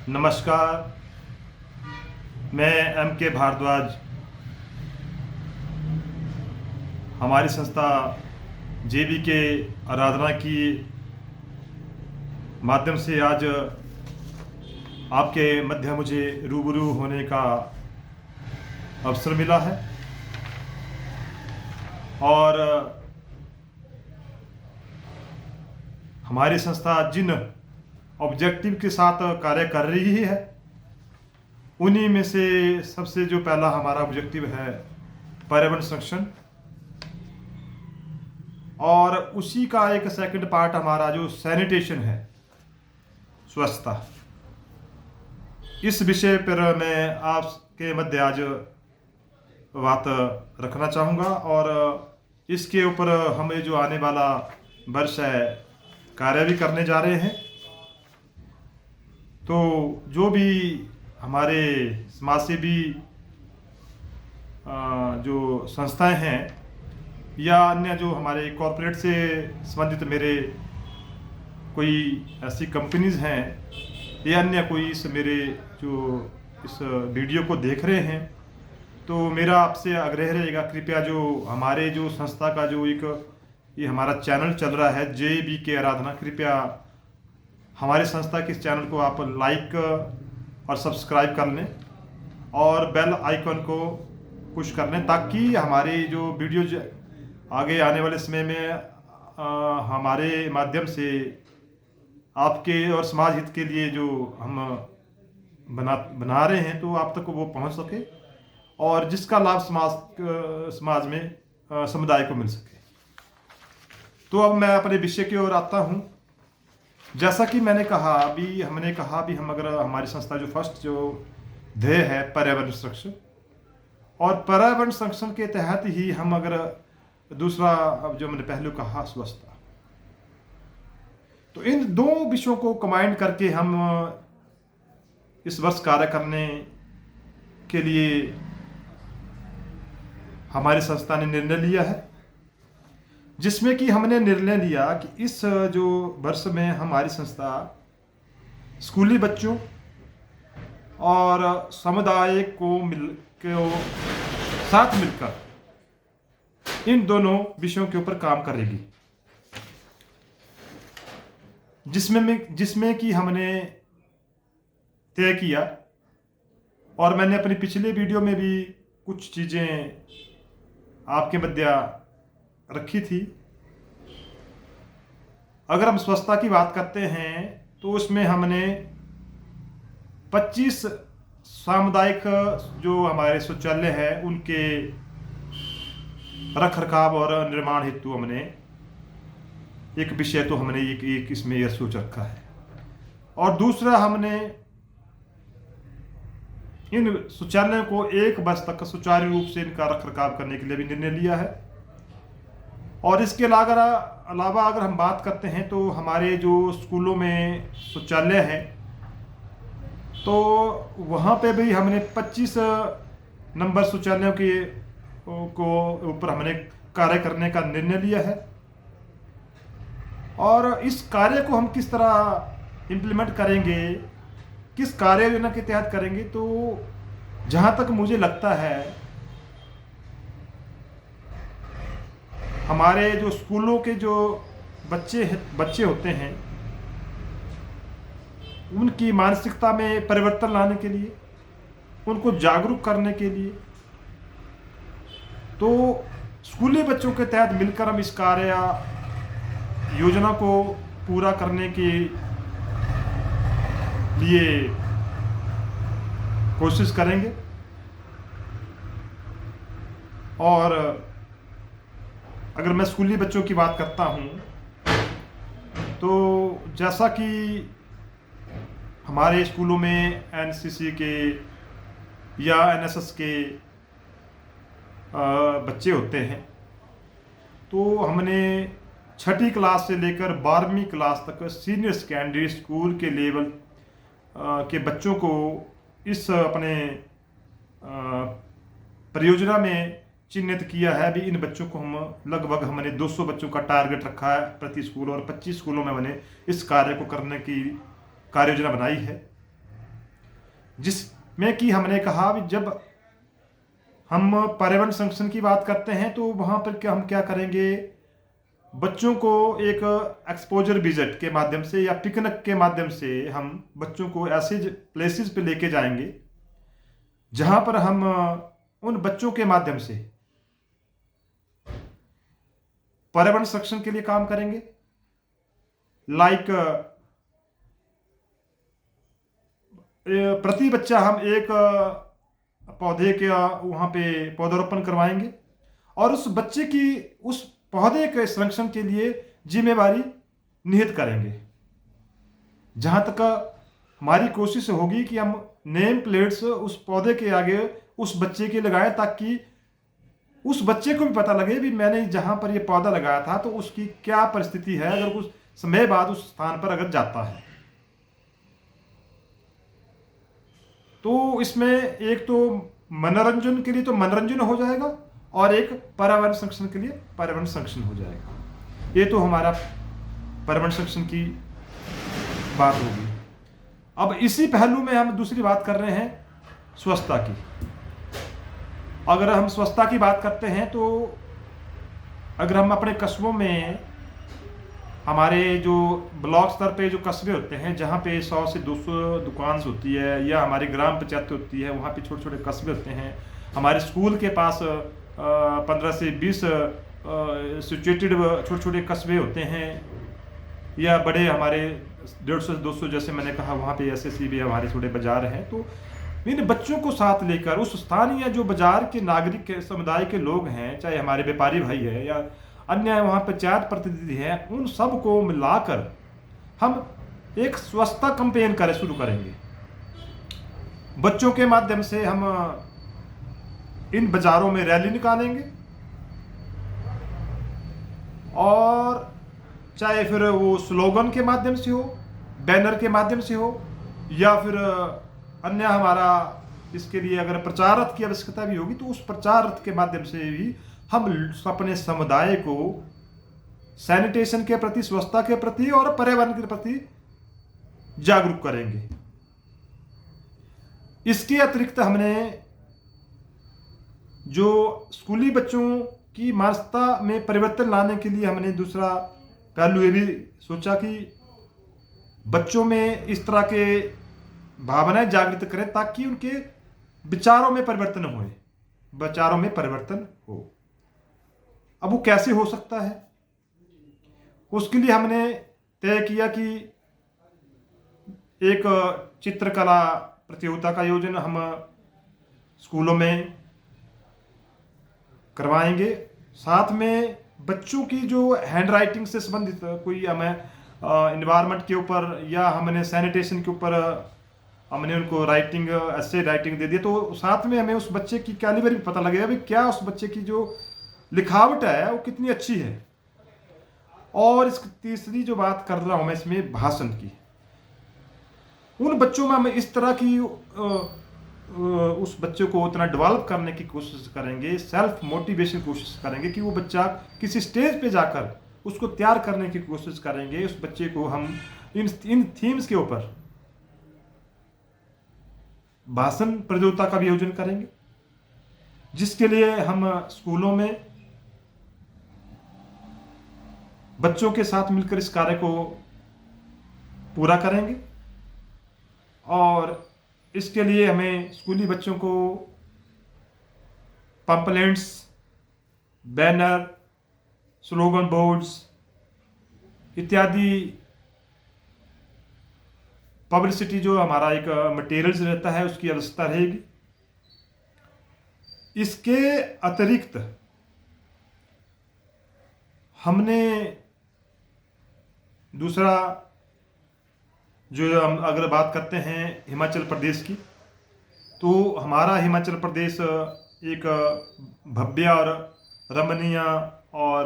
नमस्कार, मैं एम के भारद्वाज। हमारी संस्था जेबी के आराधना की माध्यम से आज आपके मध्य मुझे रूबरू होने का अवसर मिला है और हमारी संस्था जिन ऑब्जेक्टिव के साथ कार्य कर रही है उन्हीं में से सबसे जो पहला हमारा ऑब्जेक्टिव है पर्यावरण संरक्षण, और उसी का एक सेकंड पार्ट हमारा जो सैनिटेशन है, स्वच्छता। इस विषय पर मैं आपके मध्य आज बात रखना चाहूँगा और इसके ऊपर हमें जो आने वाला वर्ष है कार्य भी करने जा रहे हैं। तो जो भी हमारे समाजसेवी जो संस्थाएं हैं या अन्य जो हमारे कॉरपोरेट से संबंधित मेरे कोई ऐसी कंपनीज हैं या अन्य कोई इस मेरे जो इस वीडियो को देख रहे हैं, तो मेरा आपसे आग्रह रहेगा, कृपया जो हमारे जो संस्था का जो एक ये हमारा चैनल चल रहा है जेबी के आराधना, कृपया हमारी संस्था के इस चैनल को आप लाइक और सब्सक्राइब कर लें और बेल आइकन को पुश कर लें, ताकि हमारे जो वीडियोज आगे आने वाले समय में हमारे माध्यम से आपके और समाज हित के लिए जो हम बना रहे हैं तो आप तक वो पहुंच सके और जिसका लाभ समाज में समुदाय को मिल सके। तो अब मैं अपने विषय की ओर आता हूं। जैसा कि हमने कहा भी हम अगर हमारी संस्था जो फर्स्ट जो ध्येय है पर्यावरण संरक्षण, और पर्यावरण संरक्षण के तहत ही हम अगर दूसरा जो मैंने पहले कहा स्वच्छता, तो इन दो विषयों को कंबाइन करके हम इस वर्ष कार्य करने के लिए हमारी संस्था ने निर्णय लिया है, जिसमें कि हमने निर्णय लिया कि इस जो वर्ष में हमारी संस्था स्कूली बच्चों और समुदाय को साथ मिलकर इन दोनों विषयों के ऊपर काम करेगी, जिसमें कि हमने तय किया, और मैंने अपनी पिछले वीडियो में भी कुछ चीज़ें आपके मध्य रखी थी। अगर हम स्वच्छता की बात करते हैं तो उसमें हमने 25 सामुदायिक जो हमारे शौचालय है उनके रख रखाव और निर्माण हेतु हमने एक विषय तो हमने एक इसमें यह सोच रखा है, और दूसरा हमने इन शौचालयों को 1 वर्ष तक सुचारू रूप से इनका रख रखाव करने के लिए भी निर्णय लिया है। और इसके अलावा अगर हम बात करते हैं तो हमारे जो स्कूलों में शौचालय है तो वहाँ पे भी हमने 25 नंबर शौचालयों को ऊपर हमने कार्य करने का निर्णय लिया है। और इस कार्य को हम किस तरह इम्प्लीमेंट करेंगे, किस कार्य योजना के तहत करेंगे, तो जहाँ तक मुझे लगता है हमारे जो स्कूलों के जो बच्चे होते हैं उनकी मानसिकता में परिवर्तन लाने के लिए, उनको जागरूक करने के लिए, तो स्कूली बच्चों के तहत मिलकर हम इस कार्य योजना को पूरा करने के लिए कोशिश करेंगे। और अगर मैं स्कूली बच्चों की बात करता हूं तो जैसा कि हमारे स्कूलों में एनसीसी के या एनएसएस के बच्चे होते हैं, तो हमने 6ठी क्लास से लेकर 12वीं क्लास तक सीनियर सेकेंडरी स्कूल के लेवल के बच्चों को इस अपने परियोजना में चिन्हित किया है। अभी इन बच्चों को लगभग हमने 200 बच्चों का टारगेट रखा है प्रति स्कूल, और 25 स्कूलों में हमने इस कार्य को करने की कार्य योजना बनाई है। जिसमें कि हमने कहा भी जब हम पर्यावरण संरक्षण की बात करते हैं तो वहाँ पर हम क्या करेंगे, बच्चों को एक एक्सपोजर विजिट के माध्यम से या पिकनिक के माध्यम से हम बच्चों को ऐसे प्लेसेस पे लेके जाएंगे जहाँ पर हम उन बच्चों के माध्यम से पर्यावरण संरक्षण के लिए काम करेंगे। लाइक प्रति बच्चा हम एक पौधे के वहाँ पे पौधारोपण करवाएंगे और उस बच्चे की उस पौधे के संरक्षण के लिए जिम्मेवारी निहित करेंगे। जहाँ तक हमारी कोशिश होगी कि हम नेम प्लेट्स उस पौधे के आगे उस बच्चे के लगाएं ताकि उस बच्चे को भी पता लगे भी मैंने जहाँ पर ये पौधा लगाया था तो उसकी क्या परिस्थिति है अगर कुछ समय बाद उस स्थान पर अगर जाता है। तो इसमें एक तो मनोरंजन के लिए तो मनोरंजन हो जाएगा और एक पर्यावरण संरक्षण के लिए पर्यावरण संरक्षण हो जाएगा। ये तो हमारा पर्यावरण संरक्षण की बात होगी। अब इसी पहलू में हम दूसरी बात कर रहे हैं स्वच्छता की। अगर हम स्वच्छता की बात करते हैं तो अगर हम अपने कस्बों में हमारे जो ब्लॉक स्तर पे जो कस्बे होते हैं जहाँ पे 100 से 200 दुकान होती है या हमारी ग्राम पंचायत होती है, वहाँ पे छोटे छोटे कस्बे होते हैं। हमारे स्कूल के पास 15 से 20 सिचुएटेड छोटे छोटे कस्बे होते हैं या बड़े हमारे 150 से 200 जैसे मैंने कहा वहाँ पे एसएससी भी हमारे छोटे बाजार हैं। तो इन बच्चों को साथ लेकर उस स्थानीय जो बाजार के नागरिक के समुदाय के लोग हैं, चाहे हमारे व्यापारी भाई है या अन्य वहाँ पंचायत प्रतिनिधि हैं, उन सब को मिलाकर हम एक स्वच्छता कैंपेन शुरू करेंगे। बच्चों के माध्यम से हम इन बाजारों में रैली निकालेंगे और चाहे फिर वो स्लोगन के माध्यम से हो, बैनर के माध्यम से हो या फिर अन्य हमारा इसके लिए अगर प्रचार रथ की आवश्यकता भी होगी तो उस प्रचार रथ के माध्यम से भी हम अपने समुदाय को सैनिटेशन के प्रति, स्वच्छता के प्रति और पर्यावरण के प्रति जागरूक करेंगे। इसके अतिरिक्त हमने जो स्कूली बच्चों की मानसिकता में परिवर्तन लाने के लिए हमने दूसरा पहलू ये भी सोचा कि बच्चों में इस तरह के भावनाएं जागृत करें ताकि उनके विचारों में परिवर्तन हो। अब वो कैसे हो सकता है, उसके लिए हमने तय किया कि एक चित्रकला प्रतियोगिता का आयोजन हम स्कूलों में करवाएंगे। साथ में बच्चों की जो हैंड राइटिंग से संबंधित कोई हमें इन्वायरमेंट के ऊपर या हमने सैनिटेशन के ऊपर हमने उनको राइटिंग ऐसे राइटिंग दे दी तो साथ में हमें उस बच्चे की कैलिबर भी पता लगेगा भी क्या उस बच्चे की जो लिखावट है वो कितनी अच्छी है। और इस तीसरी जो बात कर रहा हूँ मैं इसमें भाषण की, उन बच्चों में हम इस तरह की उस बच्चे को उतना डेवलप करने की कोशिश करेंगे, सेल्फ मोटिवेशन कोशिश करेंगे कि वो बच्चा किसी स्टेज पे जाकर उसको तैयार करने की कोशिश करेंगे। उस बच्चे को हम इन थीम्स के ऊपर भाषण प्रतियोगिता का भी आयोजन करेंगे, जिसके लिए हम स्कूलों में बच्चों के साथ मिलकर इस कार्य को पूरा करेंगे। और इसके लिए हमें स्कूली बच्चों को पंपलेट्स, बैनर, स्लोगन बोर्ड्स इत्यादि पब्लिसिटी जो हमारा एक मटेरियल्स रहता है उसकी आवश्यकता रहेगी। इसके अतिरिक्त हमने दूसरा जो हम अगर बात करते हैं हिमाचल प्रदेश की, तो हमारा हिमाचल प्रदेश एक भव्य और रमणीय और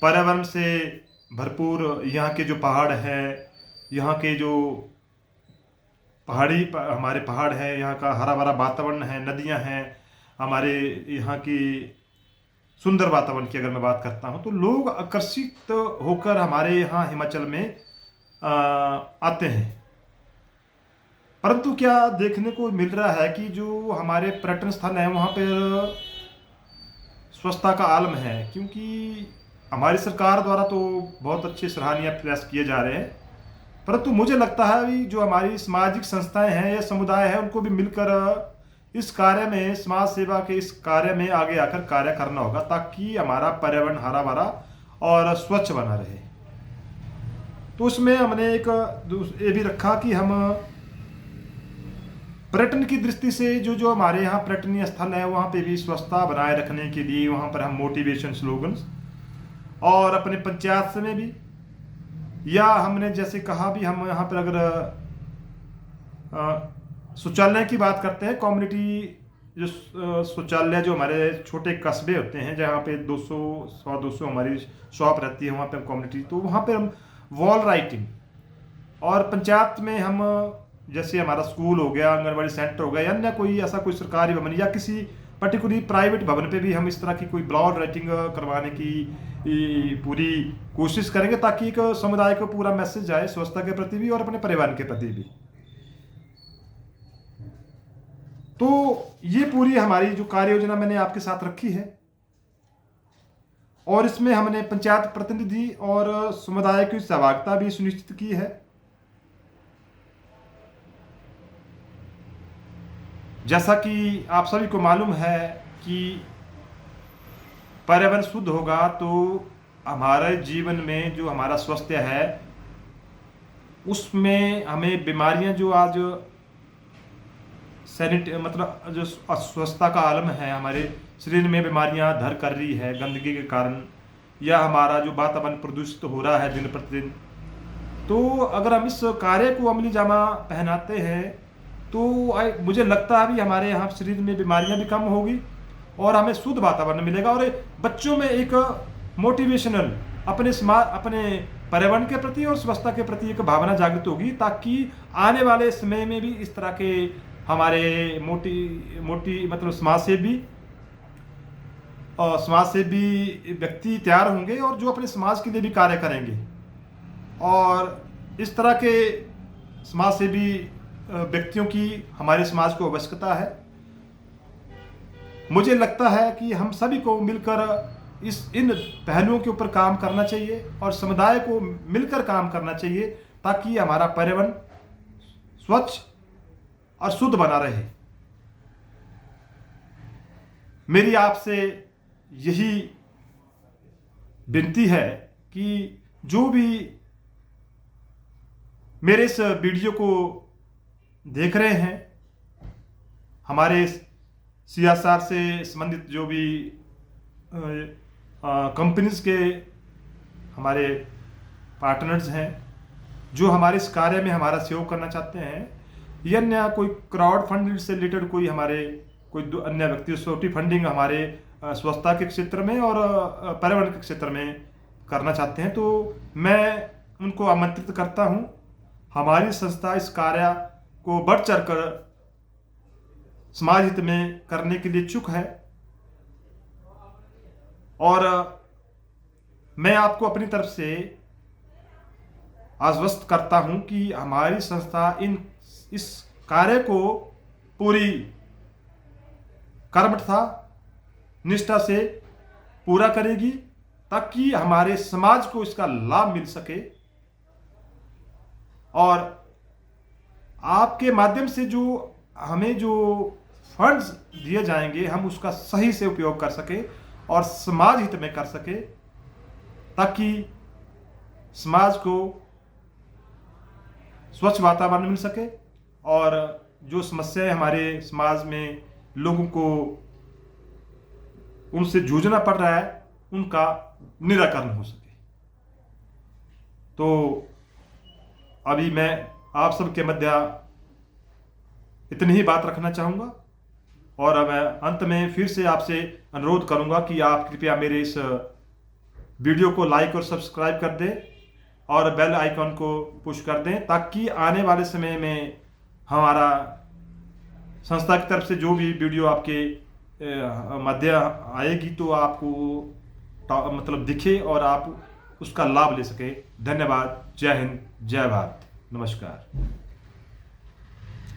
पर्यावरण से भरपूर, यहाँ के जो पहाड़ हैं, यहाँ के जो हमारे पहाड़ हैं, यहाँ का हरा भरा वातावरण है, नदियाँ हैं, हमारे यहाँ की सुंदर वातावरण की अगर मैं बात करता हूँ तो लोग आकर्षित होकर हमारे यहाँ हिमाचल में आते हैं। परंतु क्या देखने को मिल रहा है कि जो हमारे पर्यटन स्थल हैं वहाँ पर स्वच्छता का आलम है, क्योंकि हमारी सरकार द्वारा तो बहुत अच्छे सराहनीय प्रयास किए जा रहे हैं, परंतु मुझे लगता है भी जो हमारी सामाजिक संस्थाएं हैं या समुदाय है उनको भी मिलकर इस कार्य में, समाज सेवा के इस कार्य में आगे आकर कार्य करना होगा, ताकि हमारा पर्यावरण हरा भरा और स्वच्छ बना रहे। तो उसमें हमने एक ये भी रखा कि हम पर्यटन की दृष्टि से जो जो हमारे यहाँ पर्यटनीय स्थल है वहाँ पे भी स्वच्छता बनाए रखने के लिए वहाँ पर हम मोटिवेशन स्लोगन्स, और अपने पंचायत में भी, या हमने जैसे कहा भी हम यहाँ पर अगर शौचालय की बात करते हैं, कम्युनिटी जो शौचालय जो हमारे छोटे कस्बे होते हैं जहाँ पे 200 हमारी शॉप रहती है, वहाँ पे हम कम्युनिटी, तो वहाँ पे हम वॉल राइटिंग, और पंचायत में हम जैसे हमारा स्कूल हो गया, आंगनबाड़ी सेंटर हो गया, या अन्य कोई ऐसा कोई सरकारी भवन या किसी पर्टिकुलर प्राइवेट भवन पे भी हम इस तरह की कोई वॉल राइटिंग करवाने की पूरी कोशिश करेंगे, ताकि एक समुदाय को पूरा मैसेज जाए स्वच्छता के प्रति भी और अपने परिवार के प्रति भी। तो ये पूरी हमारी जो कार्य योजना मैंने आपके साथ रखी है, और इसमें हमने पंचायत प्रतिनिधि और समुदाय की सहभागिता भी सुनिश्चित की है। जैसा कि आप सभी को मालूम है कि पर्यावरण शुद्ध होगा तो हमारे जीवन में जो हमारा स्वास्थ्य है उसमें हमें बीमारियां जो आज मतलब जो अस्वस्थता का आलम है, हमारे शरीर में बीमारियां धर कर रही है गंदगी के कारण, या हमारा जो वातावरण प्रदूषित हो रहा है दिन प्रतिदिन। तो अगर हम इस कार्य को अमली जामा पहनाते हैं तो मुझे लगता है भी हमारे यहाँ शरीर में बीमारियां भी कम होगी और हमें शुद्ध वातावरण मिलेगा, और बच्चों में एक मोटिवेशनल अपने पर्यावरण के प्रति और स्वच्छता के प्रति एक भावना जागृत होगी, ताकि आने वाले समय में भी इस तरह के हमारे मोटी मतलब समाज सेवी व्यक्ति तैयार होंगे और जो अपने समाज के लिए भी कार्य करेंगे। और इस तरह के समाज सेवी व्यक्तियों की हमारे समाज को आवश्यकता है। मुझे लगता है कि हम सभी को मिलकर इन पहलुओं के ऊपर काम करना चाहिए और समुदाय को मिलकर काम करना चाहिए, ताकि हमारा पर्यावरण स्वच्छ और शुद्ध बना रहे। मेरी आपसे यही विनती है कि जो भी मेरे इस वीडियो को देख रहे हैं, हमारे CSR से संबंधित जो भी कंपनीज के हमारे पार्टनर्स हैं जो हमारे इस कार्य में हमारा सहयोग करना चाहते हैं, या अन्य कोई क्राउड फंडिंग से रिलेटेड कोई अन्य व्यक्ति छोटी फंडिंग हमारे स्वच्छता के क्षेत्र में और पर्यावरण के क्षेत्र में करना चाहते हैं, तो मैं उनको आमंत्रित करता हूं। हमारी संस्था इस कार्य को बढ़ चढ़ कर समाज हित में करने के लिए इच्छुक है, और मैं आपको अपनी तरफ से आश्वस्त करता हूं कि हमारी संस्था इस कार्य को पूरी कर्मठता निष्ठा से पूरा करेगी, ताकि हमारे समाज को इसका लाभ मिल सके, और आपके माध्यम से हमें जो फंड्स दिए जाएंगे हम उसका सही से उपयोग कर सके और समाज हित में कर सके, ताकि समाज को स्वच्छ वातावरण मिल सके और जो समस्याएं हमारे समाज में लोगों को उनसे जूझना पड़ रहा है उनका निराकरण हो सके। तो अभी मैं आप सबके मध्य इतनी ही बात रखना चाहूँगा, और मैं अंत में फिर से आपसे अनुरोध करूँगा कि आप कृपया मेरे इस वीडियो को लाइक और सब्सक्राइब कर दें और बेल आइकॉन को पुश कर दें, ताकि आने वाले समय में हमारा संस्था की तरफ से जो भी वीडियो आपके मध्य आएगी तो आपको मतलब दिखे और आप उसका लाभ ले सके। धन्यवाद। जय हिंद, जय भारत, नमस्कार।